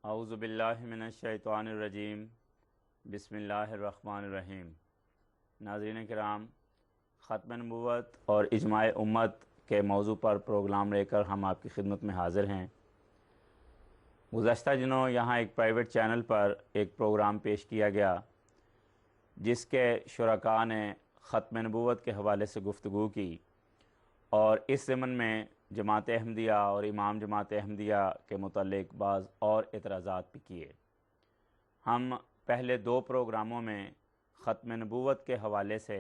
اعوذ باللہ من الشیطان الرجیم بسم اللہ الرحمن الرحیم۔ ناظرین کرام، ختم نبوت اور اجماع امت کے موضوع پر پروگرام لے کر ہم آپ کی خدمت میں حاضر ہیں۔ گزشتہ دنوں یہاں ایک پرائیویٹ چینل پر ایک پروگرام پیش کیا گیا جس کے شرکاء نے ختم نبوت کے حوالے سے گفتگو کی، اور اس ضمن میں جماعت احمدیہ اور امام جماعت احمدیہ کے متعلق بعض اور اعتراضات بھی کیے۔ ہم پہلے دو پروگراموں میں ختم نبوت کے حوالے سے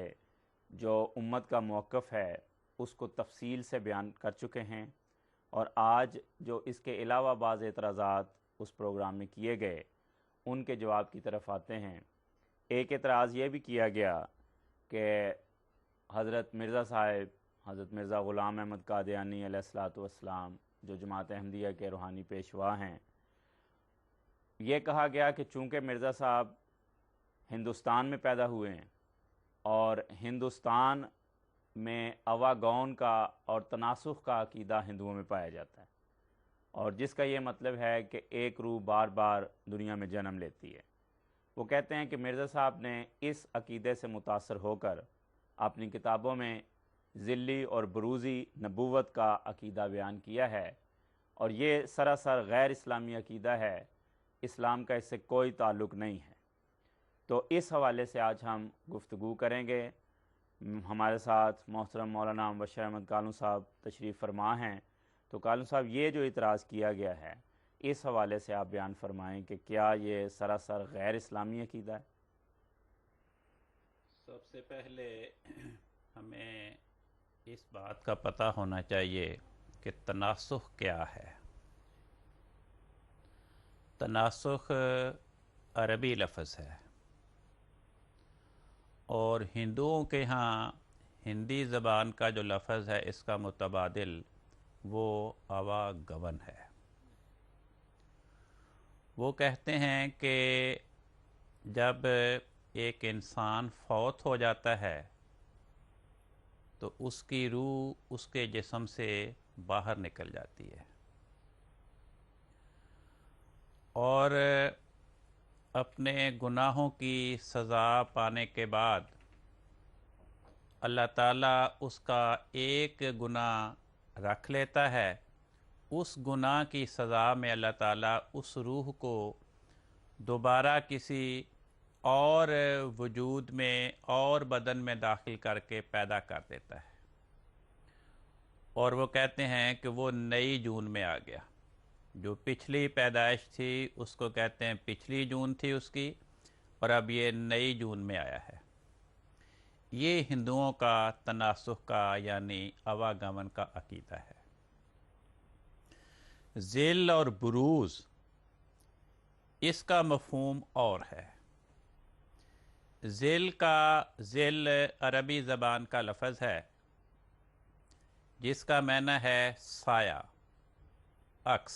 جو امت کا موقف ہے اس کو تفصیل سے بیان کر چکے ہیں، اور آج جو اس کے علاوہ بعض اعتراضات اس پروگرام میں کیے گئے ان کے جواب کی طرف آتے ہیں۔ ایک اعتراض یہ بھی کیا گیا کہ حضرت مرزا صاحب، حضرت مرزا غلام احمد قادیانی علیہ الصلوۃ والسلام جو جماعت احمدیہ کے روحانی پیشوا ہیں، یہ کہا گیا کہ چونکہ مرزا صاحب ہندوستان میں پیدا ہوئے ہیں اور ہندوستان میں اواگون کا اور تناسخ کا عقیدہ ہندوؤں میں پایا جاتا ہے، اور جس کا یہ مطلب ہے کہ ایک روح بار بار دنیا میں جنم لیتی ہے، وہ کہتے ہیں کہ مرزا صاحب نے اس عقیدے سے متاثر ہو کر اپنی کتابوں میں ذلی اور بروزی نبوت کا عقیدہ بیان کیا ہے، اور یہ سراسر غیر اسلامی عقیدہ ہے، اسلام کا اس سے کوئی تعلق نہیں ہے۔ تو اس حوالے سے آج ہم گفتگو کریں گے۔ ہمارے ساتھ محترم مولانا مبشر احمد کالوں صاحب تشریف فرما ہیں۔ تو کالوں صاحب، یہ جو اعتراض کیا گیا ہے اس حوالے سے آپ بیان فرمائیں کہ کیا یہ سراسر غیر اسلامی عقیدہ ہے؟ سب سے پہلے ہمیں اس بات کا پتہ ہونا چاہیے کہ تناسخ کیا ہے۔ تناسخ عربی لفظ ہے، اور ہندوؤں کے ہاں ہندی زبان کا جو لفظ ہے اس کا متبادل وہ آواگمن ہے۔ وہ کہتے ہیں کہ جب ایک انسان فوت ہو جاتا ہے تو اس کی روح اس کے جسم سے باہر نکل جاتی ہے، اور اپنے گناہوں کی سزا پانے کے بعد اللہ تعالیٰ اس کا ایک گناہ رکھ لیتا ہے۔ اس گناہ کی سزا میں اللہ تعالیٰ اس روح کو دوبارہ کسی اور وجود میں اور بدن میں داخل کر کے پیدا کر دیتا ہے، اور وہ کہتے ہیں کہ وہ نئی جون میں آ گیا۔ جو پچھلی پیدائش تھی اس کو کہتے ہیں پچھلی جون تھی اس کی، اور اب یہ نئی جون میں آیا ہے۔ یہ ہندوؤں کا تناسخ کا یعنی آواگمن کا عقیدہ ہے۔ ذل اور بروز اس کا مفہوم اور ہے۔ ذل عربی زبان کا لفظ ہے جس کا معنی ہے سایہ، عکس۔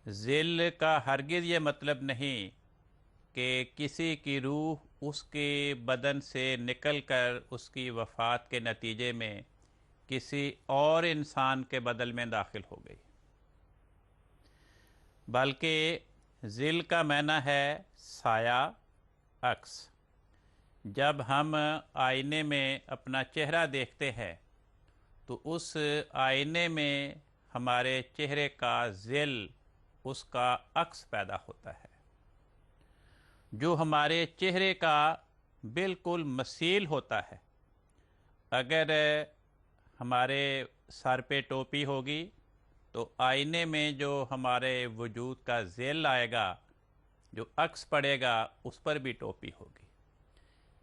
ذل کا ہرگز یہ مطلب نہیں کہ کسی کی روح اس کے بدن سے نکل کر اس کی وفات کے نتیجے میں کسی اور انسان کے بدل میں داخل ہو گئی، بلکہ ذل کا معنی ہے سایہ، عکس۔ جب ہم آئینے میں اپنا چہرہ دیکھتے ہیں تو اس آئینے میں ہمارے چہرے کا ذل، اس کا عکس پیدا ہوتا ہے، جو ہمارے چہرے کا بالکل مثیل ہوتا ہے۔ اگر ہمارے سر پہ ٹوپی ہوگی تو آئینے میں جو ہمارے وجود کا ذیل آئے گا، جو عکس پڑے گا، اس پر بھی ٹوپی ہوگی۔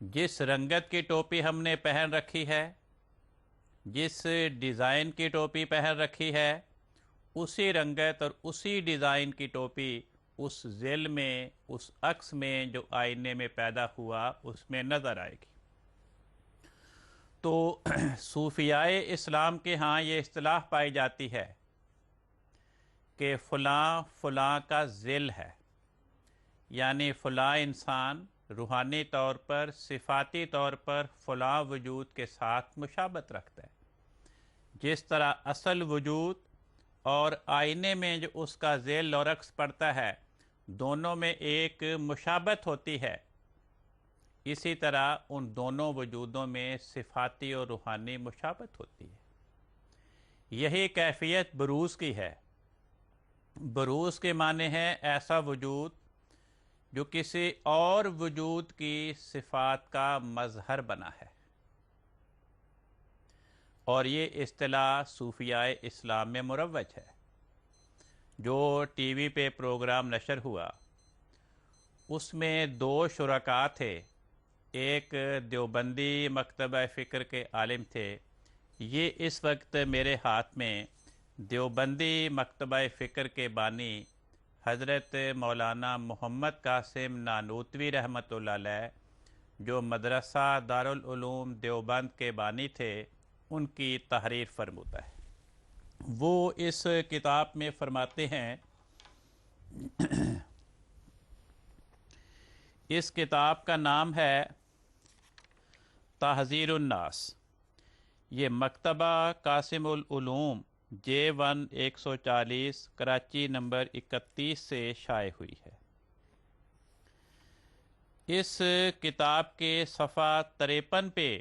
جس رنگت کی ٹوپی ہم نے پہن رکھی ہے، جس ڈیزائن کی ٹوپی پہن رکھی ہے، اسی رنگت اور اسی ڈیزائن کی ٹوپی اس ذیل میں، اس عکس میں جو آئینے میں پیدا ہوا، اس میں نظر آئے گی۔ تو صوفیاء اسلام کے ہاں یہ اصطلاح پائی جاتی ہے کہ فلاں فلاں کا ذل ہے، یعنی فلاں انسان روحانی طور پر، صفاتی طور پر فلاں وجود کے ساتھ مشابہت رکھتا ہے۔ جس طرح اصل وجود اور آئینے میں جو اس کا ذیل اور عکس پڑتا ہے، دونوں میں ایک مشابہت ہوتی ہے، اسی طرح ان دونوں وجودوں میں صفاتی اور روحانی مشابہت ہوتی ہے۔ یہی کیفیت بروز کی ہے۔ بروز کے معنی ہے ایسا وجود جو کسی اور وجود کی صفات کا مظہر بنا ہے، اور یہ اصطلاح صوفیاء اسلام میں مروج ہے۔ جو ٹی وی پہ پروگرام نشر ہوا اس میں دو شرکاء تھے، ایک دیوبندی مکتبہ فکر کے عالم تھے۔ یہ اس وقت میرے ہاتھ میں دیوبندی مکتبہ فکر کے بانی حضرت مولانا محمد قاسم نانوتوی رحمۃ اللہ علیہ، جو مدرسہ دارالعلوم دیوبند کے بانی تھے، ان کی تحریر فرمودہ ہے۔ وہ اس کتاب میں فرماتے ہیں، اس کتاب کا نام ہے تحذیر الناس۔ یہ مکتبہ قاسم العلوم J1 140 کراچی نمبر 31 سے شائع ہوئی ہے۔ اس کتاب کے صفحہ 53 پہ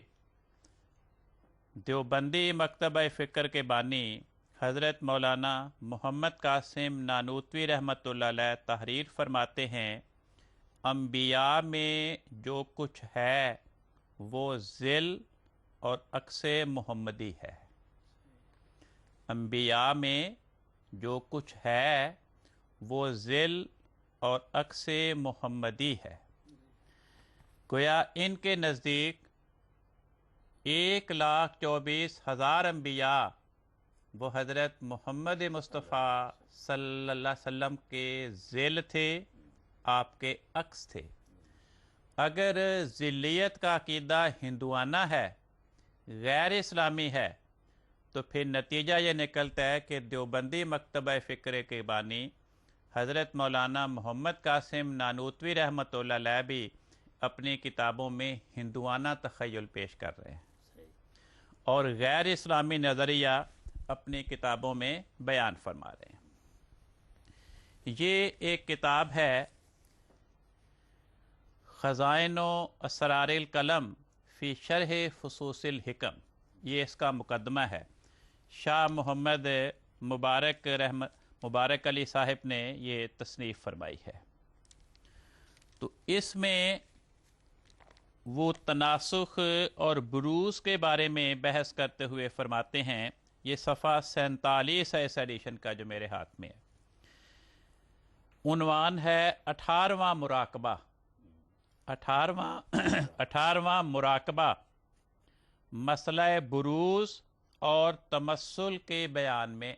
دیوبندی مکتبہ فکر کے بانی حضرت مولانا محمد قاسم نانوتوی رحمۃ اللہ علیہ تحریر فرماتے ہیں، انبیاء میں جو کچھ ہے وہ ذل اور عکس محمدی ہے۔ انبیاء میں جو کچھ ہے وہ ذل اور عکس محمدی ہے۔ گویا ان کے نزدیک 1,24,000 انبیاء وہ حضرت محمد مصطفیٰ صلی اللہ علیہ وسلم کے ذیل تھے، آپ کے عکس تھے۔ اگر ذلیت کا عقیدہ ہندوانہ ہے، غیر اسلامی ہے، تو پھر نتیجہ یہ نکلتا ہے کہ دیوبندی مکتبہ فکر کے بانی حضرت مولانا محمد قاسم نانوتوی رحمۃ اللہ علیہ بھی اپنی کتابوں میں ہندوانہ تخیل پیش کر رہے ہیں اور غیر اسلامی نظریہ اپنی کتابوں میں بیان فرما رہے ہیں۔ یہ ایک کتاب ہے خزائن و اسرار القلم فی شرح فصوص الحکم، یہ اس کا مقدمہ ہے۔ شاہ محمد مبارک علی صاحب نے یہ تصنیف فرمائی ہے۔ تو اس میں وہ تناسخ اور بروز کے بارے میں بحث کرتے ہوئے فرماتے ہیں، یہ صفحہ 47 ہے اس ایڈیشن کا جو میرے ہاتھ میں ہے۔ عنوان ہے 18واں مراقبہ۔ 18واں مراقبہ مسئلہ بروز اور تمثل کے بیان میں۔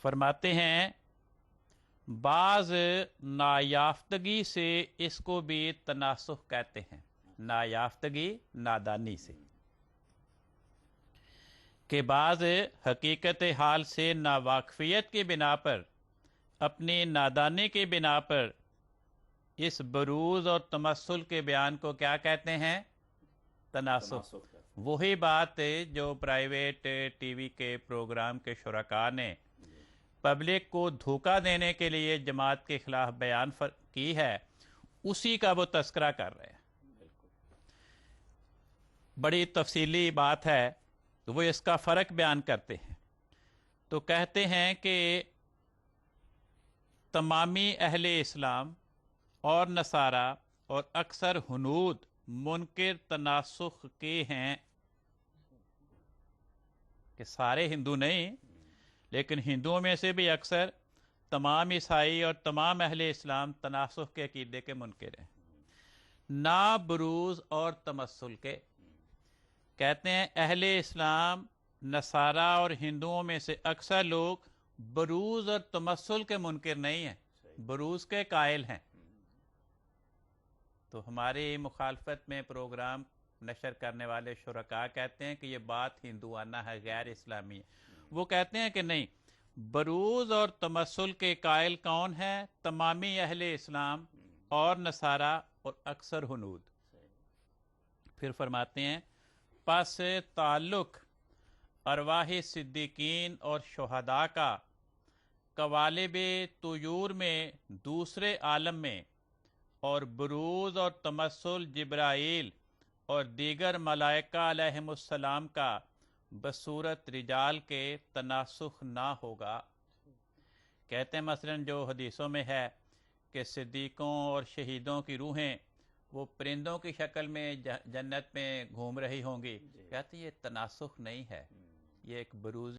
فرماتے ہیں بعض نایافتگی سے اس کو بھی تناسخ کہتے ہیں، نایافتگی نادانی سے، کہ بعض حقیقت حال سے ناواقفیت کی بنا پر، اپنی نادانی کی بنا پر اس بروز اور تمثل کے بیان کو کیا کہتے ہیں؟ تناسخ۔ وہی بات جو پرائیویٹ ٹی وی کے پروگرام کے شرکاء نے پبلک کو دھوکہ دینے کے لیے جماعت کے خلاف بیان کی ہے، اسی کا وہ تذکرہ کر رہے ہیں۔ بڑی تفصیلی بات ہے، وہ اس کا فرق بیان کرتے ہیں۔ تو کہتے ہیں کہ تمامی اہل اسلام اور نصارہ اور اکثر ہنود منکر تناسخ کے ہیں، کہ سارے ہندو نہیں لیکن ہندوؤں میں سے بھی اکثر تمام عیسائی اور تمام اہل اسلام تناسخ کے عقیدے کے منکر ہیں، نہ بروز اور تمثل کے۔ کہتے ہیں اہل اسلام، نصارہ اور ہندوؤں میں سے اکثر لوگ بروز اور تمثل کے منکر نہیں ہیں، بروز کے قائل ہیں۔ تو ہماری مخالفت میں پروگرام نشر کرنے والے شرکاء کہتے ہیں کہ یہ بات ہندوانہ ہے، غیر اسلامی ہے۔ وہ کہتے ہیں کہ نہیں، بروز اور تمثل کے قائل کون ہیں؟ تمامی اہل اسلام اور نصارہ اور اکثر ہنود۔ پھر فرماتے ہیں پس تعلق ارواح صدیقین اور شہداء کا قوالب طیور میں دوسرے عالم میں اور بروز اور تمثل جبرائیل اور دیگر ملائکہ علیہم السلام کا بصورت رجال کے تناسخ نہ ہوگا۔ کہتے ہیں مثلاً جو حدیثوں میں ہے کہ صدیقوں اور شہیدوں کی روحیں وہ پرندوں کی شکل میں جنت میں گھوم رہی ہوں گی، کہتے ہیں یہ تناسخ نہیں ہے، یہ ایک بروز